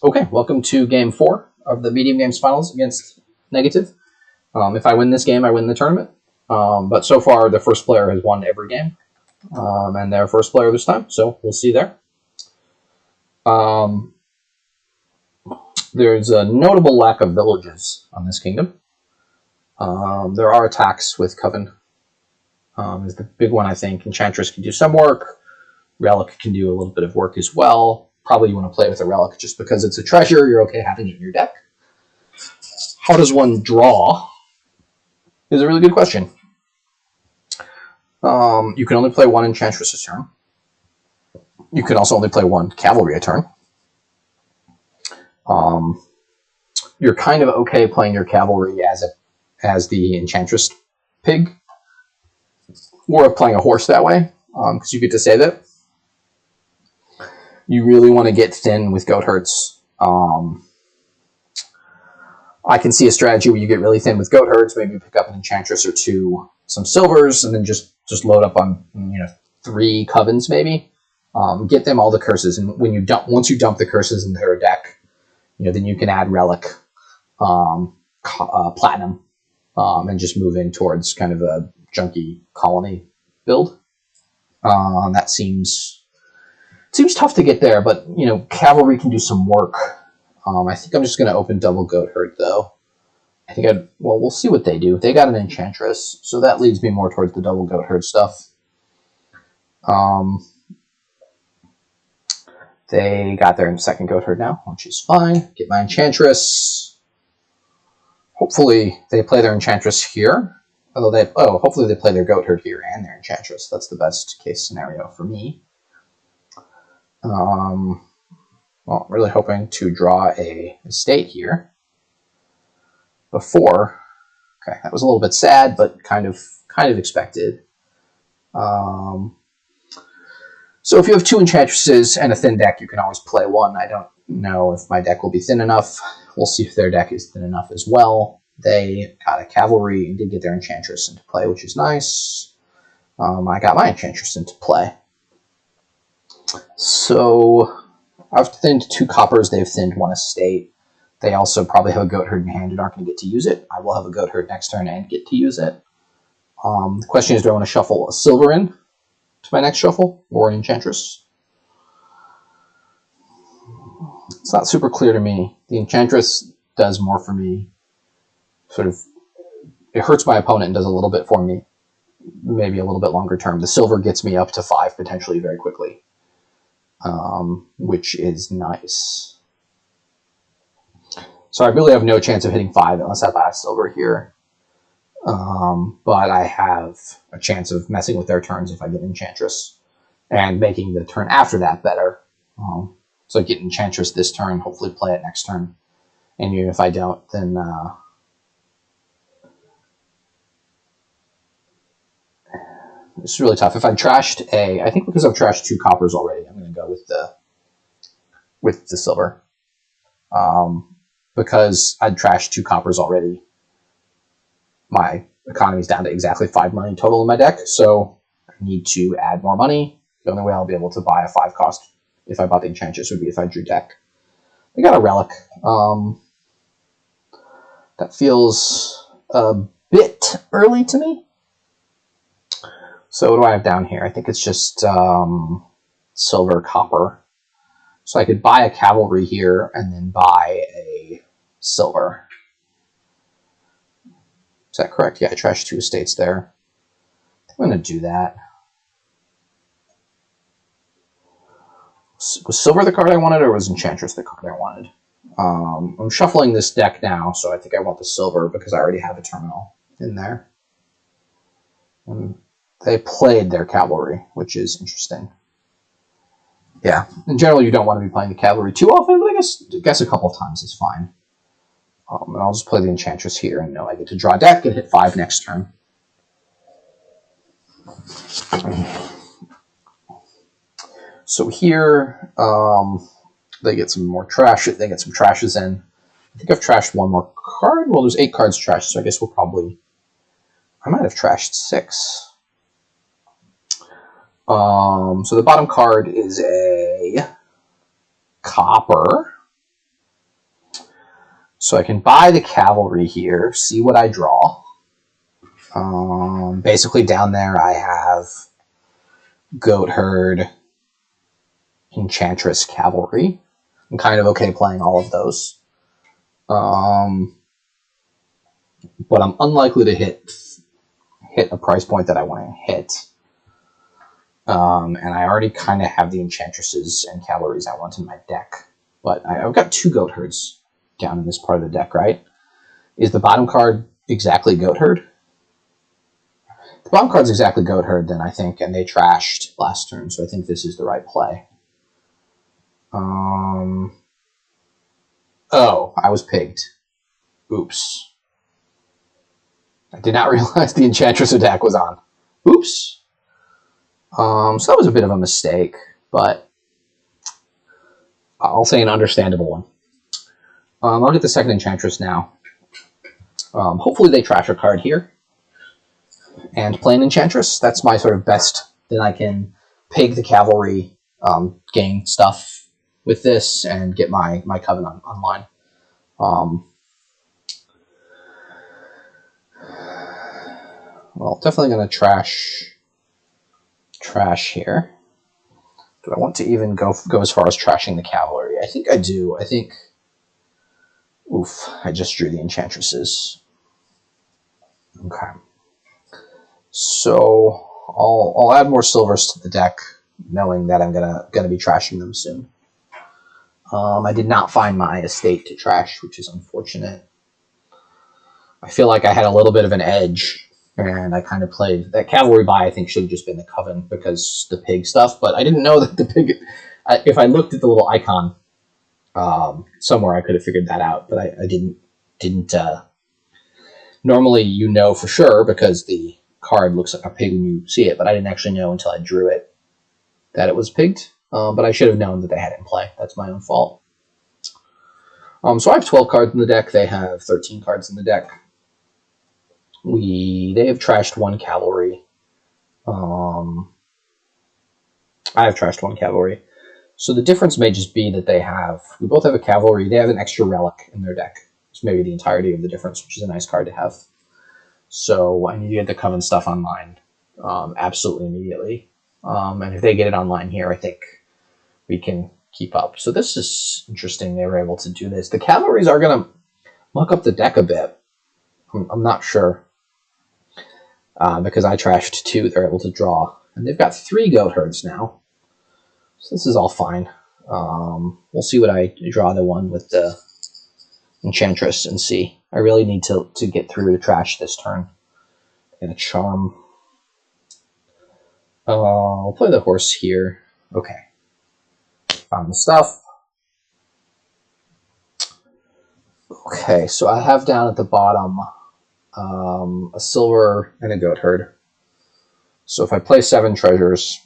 Okay, welcome to game 4 of the medium games finals against Neqativ. If I win this game, I win the tournament. But so far, the first player has won every game, and they're first player this time, so we'll see there. There's a notable lack of villages on this kingdom. There are attacks with Coven. Is the big one, I think. Enchantress can do some work. Relic can do a little bit of work as well. Probably you want to play with a Relic just because it's a treasure. You're okay having it in your deck. How does one draw? Is a really good question. You can only play one Enchantress a turn. You can also only play one Cavalry a turn. You're kind of okay playing your Cavalry as the Enchantress pig, or playing a horse that way, because you get to save it. You really want to get thin with Goatherds. I can see a strategy where you get really thin with Goatherds, maybe pick up an Enchantress or two, some silvers, and then just load up on 3 Covens maybe. Get them all the curses, and once you dump the curses into their deck, then you can add Relic, Platinum, and just move in towards kind of a junky colony build. That seems tough to get there, but Cavalry can do some work. I think I'm just going to open double Goatherd though. We'll see what they do. They got an Enchantress, so that leads me more towards the double Goatherd stuff. They got their second Goatherd now, which is fine. Get my Enchantress. Hopefully they play their Enchantress here. Hopefully they play their Goatherd here and their Enchantress. That's the best case scenario for me. Well, really hoping to draw a estate here before. Okay, that was a little bit sad, but kind of expected. So if you have 2 Enchantresses and a thin deck, you can always play one. I don't know if my deck will be thin enough. We'll see if their deck is thin enough as well. They got a Cavalry and did get their Enchantress into play, which is nice. I got my Enchantress into play. So I've thinned 2 coppers. They've thinned 1 estate. They also probably have a Goatherd in hand and aren't going to get to use it. I will have a Goatherd next turn and get to use it. The question is, do I want to shuffle a silver in to my next shuffle or an Enchantress? It's not super clear to me. The Enchantress does more for me. It hurts my opponent and does a little bit for me. Maybe a little bit longer term. The silver gets me up to 5 potentially very quickly. Which is nice. So I really have no chance of hitting 5 unless I buy a silver here. But I have a chance of messing with their turns if I get Enchantress and making the turn after that better. So I get Enchantress this turn, hopefully play it next turn. And even if I don't, then it's really tough. If I trashed I think because I've trashed 2 coppers already, I'm going to go with the silver. Because I'd trashed 2 coppers already, my economy's down to exactly 5 money total in my deck, so I need to add more money. The only way I'll be able to buy a 5 cost if I bought the Enchantress would be if I drew deck. I got a Relic. That feels a bit early to me. So what do I have down here? I think it's just silver, copper. So I could buy a Cavalry here and then buy a silver. Is that correct? Yeah, I trashed 2 estates there. I'm going to do that. Was silver the card I wanted, or was Enchantress the card I wanted? I'm shuffling this deck now, so I think I want the silver because I already have a terminal in there. And they played their Cavalry, which is interesting. Yeah, in general, you don't want to be playing the Cavalry too often, but I guess a couple of times is fine. And I'll just play the Enchantress here and know I get to draw deck and hit 5 next turn. So here, they get some more trash. They get some trashes in. I think I've trashed 1 more card. Well, there's 8 cards trashed, so I guess I might have trashed 6. So the bottom card is a copper. So I can buy the cavalry here, see what I draw. Basically down there I have Goat Herd, Enchantress, Cavalry. I'm kind of okay playing all of those. But I'm unlikely to hit a price point that I want to hit. And I already kind of have the Enchantresses and Cavalries I want in my deck. But I've got 2 Goat Herds down in this part of the deck, right? Is the bottom card exactly Goat Herd? The bottom card's exactly Goat Herd, then, I think, and they trashed last turn, so I think this is the right play. Oh, I was pigged. Oops. I did not realize the Enchantress attack was on. Oops. So that was a bit of a mistake, but I'll say an understandable one. I'll get the second Enchantress now. Hopefully they trash a card here and play an Enchantress. That's my sort of best. Then I can pig the Cavalry, gain stuff with this, and get my Coven online. Well, definitely going to trash here. Do I want to even go as far as trashing the Cavalry? I think I do. I think... Oof, I just drew the Enchantresses. Okay. So I'll add more silvers to the deck, knowing that I'm gonna be trashing them soon. I did not find my estate to trash, which is unfortunate. I feel like I had a little bit of an edge, and I kind of played that Cavalry buy. I think should have just been the Coven because the pig stuff, but I didn't know that the pig. If I looked at the little icon somewhere, I could have figured that out, but I didn't. Normally, you know for sure because the card looks like a pig when you see it, but I didn't actually know until I drew it that it was pigged. But I should have known that they had it in play. That's my own fault. So I have 12 cards in the deck. They have 13 cards in the deck. They have trashed 1 Cavalry. I have trashed 1 Cavalry. So the difference may just be that we both have a Cavalry. They have an extra relic in their deck. It's maybe the entirety of the difference, which is a nice card to have. So I need to get the Coven stuff online absolutely immediately. And if they get it online here, I think we can keep up. So this is interesting. They were able to do this. The Cavalries are going to muck up the deck a bit. I'm not sure. Because I trashed 2, they're able to draw. And they've got 3 Goat Herds now. So this is all fine. We'll see what I draw the one with the Enchantress and see. I really need to get through to trash this turn. And a Charm. I'll play the horse here. Okay. Found the stuff. Okay, so I have down at the bottom a silver and a Goat Herd. So if I play 7 treasures,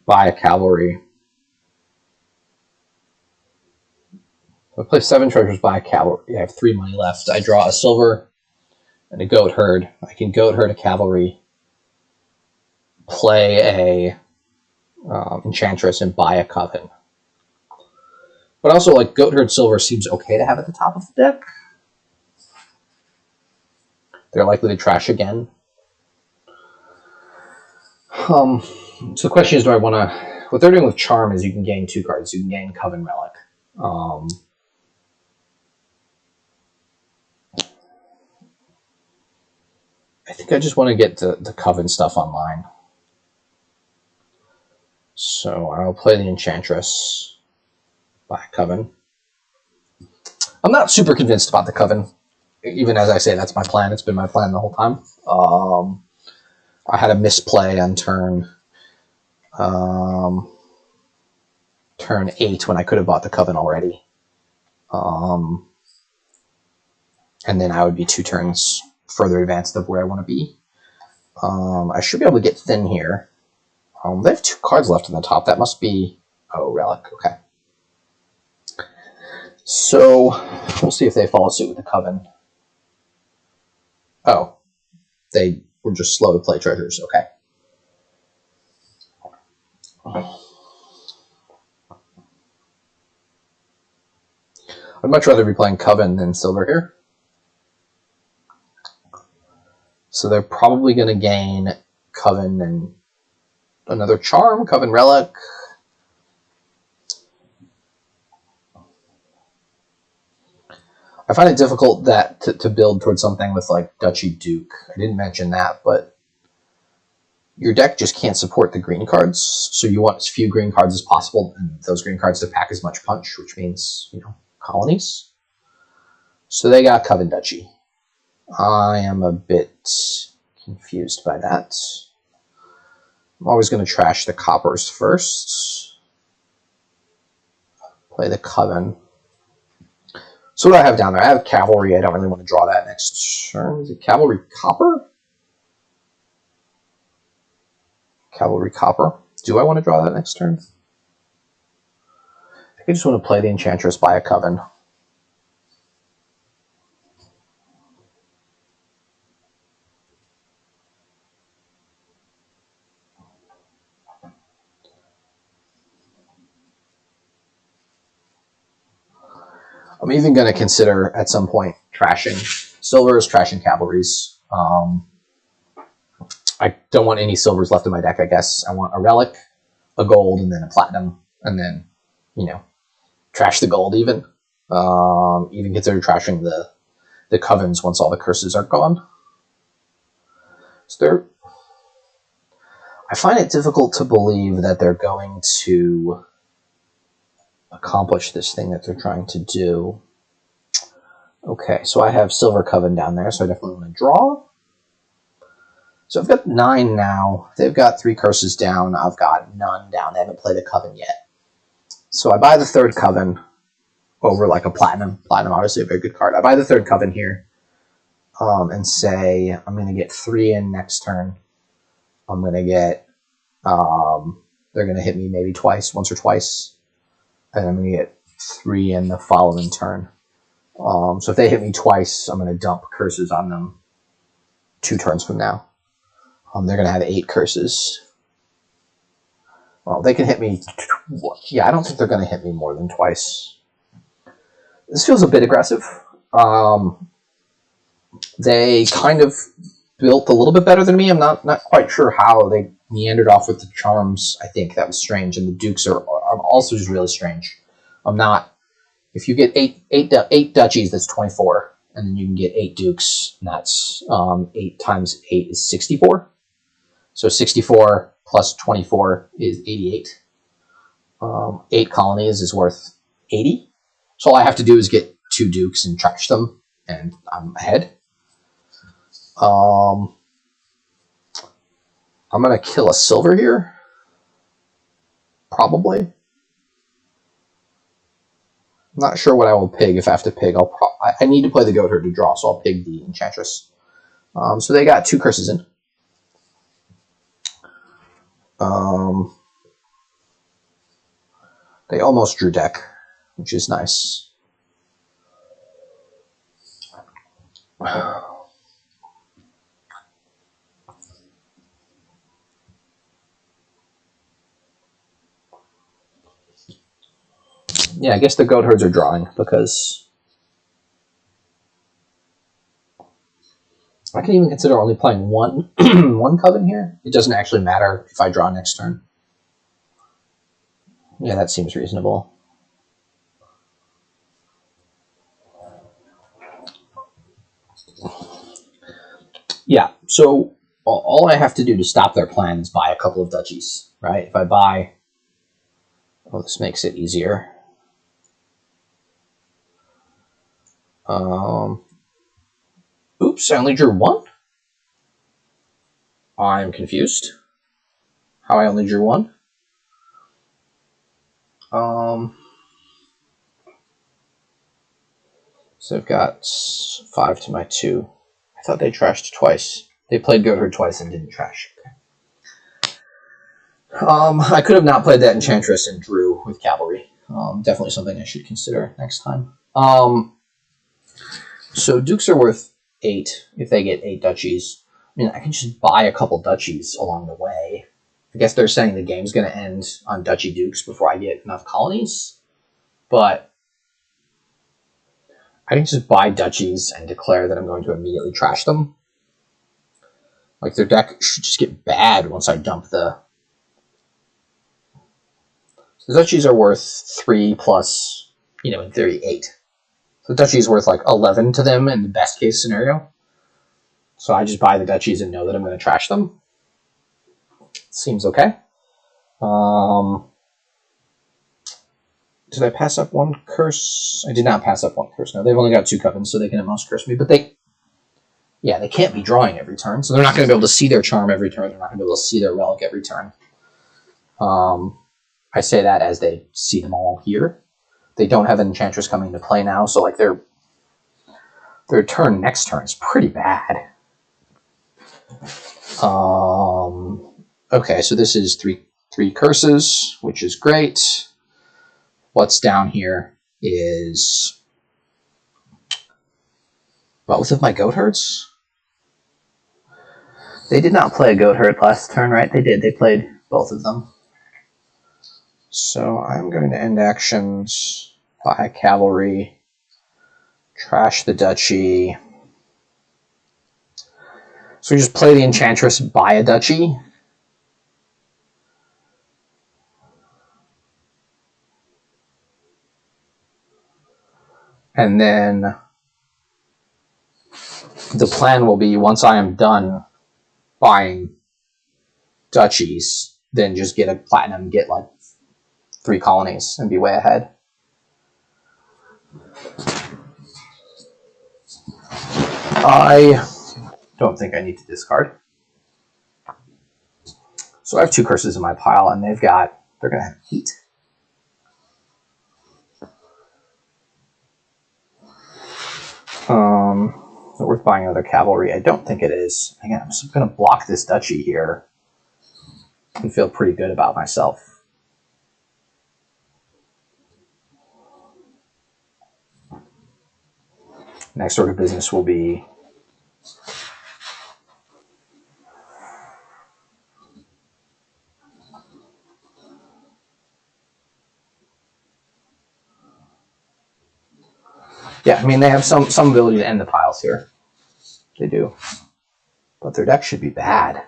buy a Cavalry. If I play 7 treasures, buy a Cavalry. I have 3 money left. I draw a silver and a Goat Herd. I can Goat Herd a Cavalry, play a Enchantress, and buy a Coven. But also, like, Goat Herd Silver seems okay to have at the top of the deck. They're likely to trash again. So the question is, do I want to... What they're doing with Charm is you can gain 2 cards. You can gain Coven Relic. I think I just want to get the Coven stuff online. So I'll play the Enchantress, buy a Coven. I'm not super convinced about the Coven. Even as I say, that's my plan. It's been my plan the whole time. I had a misplay on turn 8 when I could have bought the Coven already. And then I would be 2 turns further advanced of where I want to be. I should be able to get thin here. They have 2 cards left on the top. That must be... Oh, Relic. Okay. So, we'll see if they follow suit with the Coven. Oh. They were just slow to play treasures. Okay. I'd much rather be playing Coven than Silver here. So they're probably going to gain Coven and another Charm, Coven Relic. I find it difficult to build towards something with like Duchy Duke. I didn't mention that, but your deck just can't support the green cards, so you want as few green cards as possible, and those green cards to pack as much punch, which means, you know, colonies. So they got Coven Duchy. I am a bit confused by that. I'm always going to trash the coppers first. Play the Coven. So what do I have down there? I have Cavalry. I don't really want to draw that next turn. Is it Cavalry Copper? Cavalry Copper. Do I want to draw that next turn? I think I just want to play the Enchantress by a Coven. I'm even going to consider at some point trashing silvers, trashing cavalries. I don't want any silvers left in my deck, I guess. I want a relic, a gold, and then a platinum, and then, you know, trash the gold even. Even consider trashing the covens once all the curses are gone. So I find it difficult to believe that they're going to accomplish this thing that they're trying to do. Okay, so I have Silver Coven down there, so I definitely want to draw. So I've got 9 now. They've got 3 curses down. I've got none down. They haven't played a Coven yet. So I buy the 3rd Coven over like a Platinum. Platinum, obviously a very good card. I buy the 3rd Coven here and say I'm going to get 3 in next turn. I'm going to get, they're going to hit me maybe once or twice. And I'm going to get 3 in the following turn. So if they hit me twice, I'm going to dump curses on them 2 turns from now. They're going to have 8 curses. Well, they can hit me. Yeah, I don't think they're going to hit me more than twice. This feels a bit aggressive. They kind of built a little bit better than me. I'm not quite sure how they meandered off with the charms. I think that was strange. And the dukes are also just really strange. I'm not. If you get eight duchies, that's 24. And then you can get 8 dukes. And that's 8 times 8 is 64. So 64 plus 24 is 88. 8 colonies is worth 80. So all I have to do is get 2 dukes and trash them, and I'm ahead. I'm going to kill a silver here. Probably. I'm not sure what I will pig. If I have to pig, I need to play the Goatherd to draw, so I'll pig the Enchantress. So they got 2 curses in. They almost drew deck, which is nice. Yeah, I guess the Goatherds are drawing because I can even consider only playing one one Coven here. It doesn't actually matter if I draw next turn. Yeah, that seems reasonable. Yeah, so all I have to do to stop their plan is buy a couple of duchies, right? If I buy... Oh, this makes it easier. Oops, I only drew 1? I'm confused. How I only drew 1? So I've got 5 to my 2. I thought they trashed twice. They played Goatherd twice and didn't trash. Okay. I could have not played that Enchantress and drew with Cavalry. Definitely something I should consider next time. So Dukes are worth 8 if they get 8 duchies. I mean, I can just buy a couple duchies along the way. I guess they're saying the game's going to end on Duchy Dukes before I get enough colonies. But I can just buy duchies and declare that I'm going to immediately trash them. Like, their deck should just get bad once I dump the... The duchies are worth 3 plus, in theory, 8. So the duchy is worth like 11 to them in the best case scenario. So I just buy the duchies and know that I'm going to trash them. Seems okay. Did I pass up one curse? I did not pass up one curse. No, they've only got 2 covens, so they can at most curse me. But they can't be drawing every turn, so they're not going to be able to see their charm every turn. They're not going to be able to see their relic every turn. I say that as they see them all here. They don't have an Enchantress coming into play now, so like their turn next turn is pretty bad. Okay, so this is three curses, which is great. What's down here is both of my goat herds. They did not play a goat herd last turn, right? They did. They played both of them. So I'm going to end actions, buy cavalry, trash the duchy. So we just play the Enchantress, buy a duchy. And then the plan will be, once I am done buying duchies, then just get a platinum, get like 3 colonies, and be way ahead. I don't think I need to discard. So I have 2 curses in my pile, and they're going to have heat. Is it worth buying another cavalry? I don't think it is. Again, I'm just going to block this duchy here and feel pretty good about myself. Next order of business will be yeah, I mean, they have some ability to end the piles here. They do. But their deck should be bad.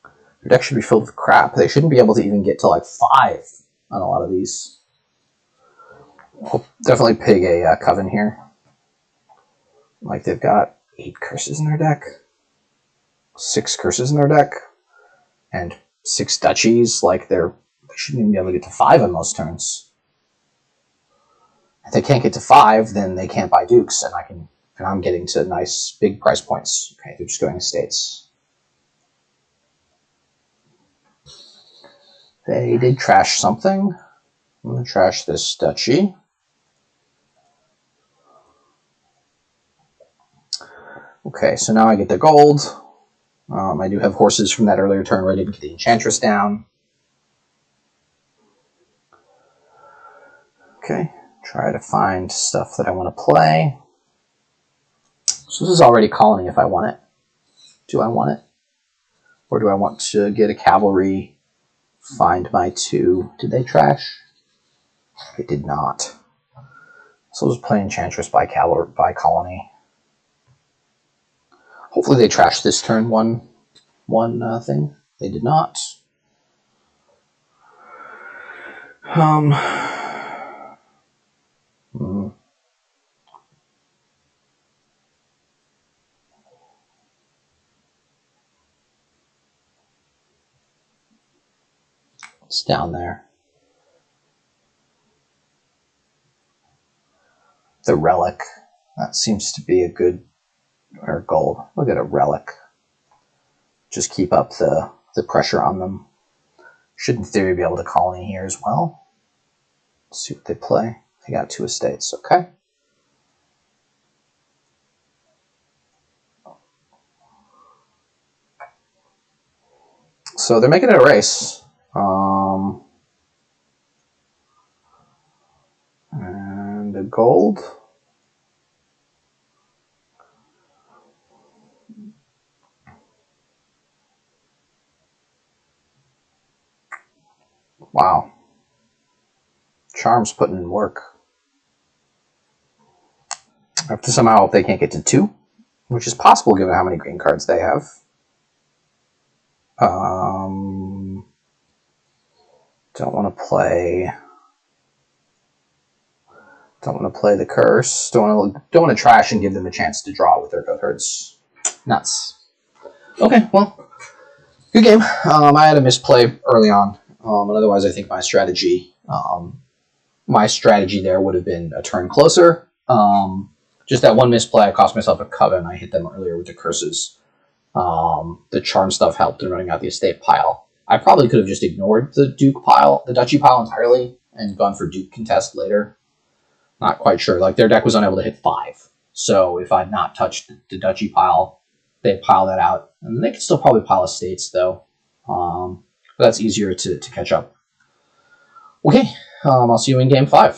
Their deck should be filled with crap. They shouldn't be able to even get to like 5 on a lot of these. I'll definitely pig a coven here. Like, they've got 8 curses in their deck, 6 curses in their deck, and 6 duchies. Like, they shouldn't even be able to get to 5 on most turns. If they can't get to 5, then they can't buy dukes, and I'm getting to nice big price points. Okay, they're just going estates. They did trash something. I'm going to trash this duchy. Okay, so now I get the gold. I do have horses from that earlier turn ready to get the Enchantress down. Okay, try to find stuff that I want to play. So this is already colony if I want it. Do I want it? Or do I want to get a cavalry, find my 2? Did they trash? They did not. So I'll just play Enchantress by colony. Hopefully they trash this turn one thing. They did not. It's down there. The relic. That seems to be a good, or gold. Look at a relic. Just keep up the pressure on them. Should in theory be able to colony here as well. Let's see what they play. They got 2 estates, okay. So they're making it a race. And a gold. Wow. Charm's putting in work. Somehow if they can't get to 2, which is possible given how many green cards they have. Don't want to play the curse. Don't want to trash and give them a chance to draw with their go cards. Nuts. Okay, well, good game. I had a misplay early on, and otherwise I think my strategy there would have been a turn closer. Just that one misplay, I cost myself a coven. I hit them earlier with the curses. The charm stuff helped in running out the estate pile. I probably could have just ignored the duchy pile entirely and gone for duke contest later. Not quite sure. Like, their deck was unable to hit 5. So if I'd not touched the duchy pile, they'd pile that out. And they could still probably pile estates, though. But that's easier to catch up. Okay, I'll see you in game 5.